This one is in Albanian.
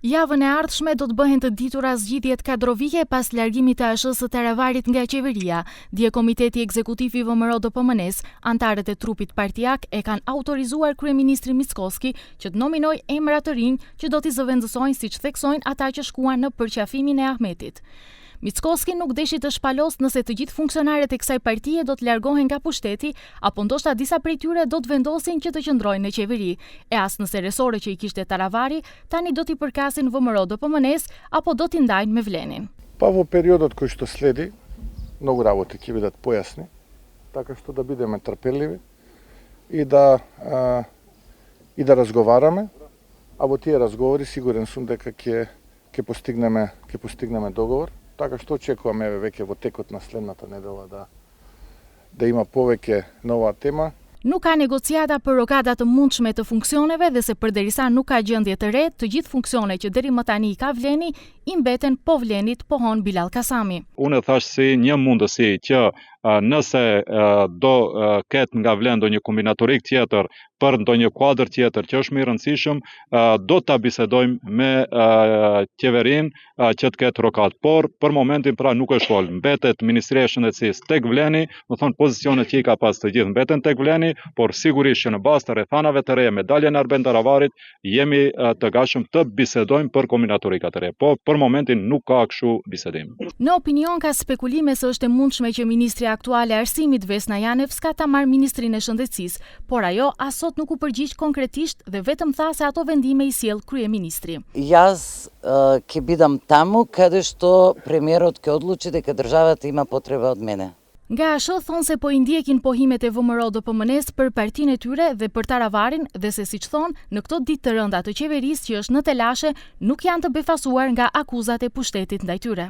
Javën e ardhshme do të bëhen të ditura zgjidhjet kadrovike pas largimit të ASH-së së Taravarit nga qeveria. Dje Komiteti Ekzekutiv i VMRO-DPM-s, antarët e trupit partijak e kanë autorizuar kryeministrin Mickoski që të nominojë emra të rinj që do t'i zëvendësojnë siç theksojnë ata që shkuan në përqafimin e Ahmetit. Mickoski nuk deshi të shpalos nëse të gjithë funksionarët e kësaj partie do të largohen nga pushteti, apo ndoshta disa prej tyre do të vendosin që të qëndrojnë në qeveri, e as nëse resore që i kishte Taravari tani do t'i përkasin VMRO-DPM-s apo do t'i ndajnë me Vlenin. Pa во периодот кој што следи, многу работи ќе бидат појасни, така што да бидеме трпеливи и да разговараме, а во тие разговори сигурен сум дека ќе постигнеме договор. Така што очекуваме веќе во текот на следната недела да има повеќе нова тема. Nuk ka negociata për rokada të mundshme të funksioneve dhe se përderisa nuk ka gjendje të re, të gjithë funksione që deri më tani ka Vleni i mbeten po Vlenit pohon Bilal Kasami. Unë thash si një mundësi që nëse do ketë nga Vlen ndonjë kombinatorik tjetër për ndonjë kuadër tjetër që është më i rëndësishëm, do ta bisedojmë me qeverin që të ketë rokat. Por për momentin pra nuk është fol. Mbetet Ministria e Shëndetësisë tek Vleni, do thonë pozicionet që i ka pas të gjithë mbeten tek Vleni, por sigurisht që në bazë të rrethanave të reja me daljen e Arben Taravarit jemi të gatshëm të bisedojmë për kombinatorikat e re. Po për momentin nuk ka kështu bisedim. Në opinion ka spekulime se është e mundshme që ministri aktuale e Arsimit Vesna Janevska ta marrë Ministrinë e Shëndetësisë, por ajo as sot nuk u përgjigj konkretisht dhe vetëm tha se ato vendime i sjell kryeministri. Јас ќе бидам таму каде што премиерот ќе одлучи дека државата има потреба од мене. Nga ASH thonë se po i ndjekin pohimet e VMRO-DPM-s për partinë e tyre dhe për Taravarin dhe se siç thonë, në këto ditë të rënda të qeverisë që është në telashe, nuk janë të befasuar nga akuzat e pushtetit ndaj tyre.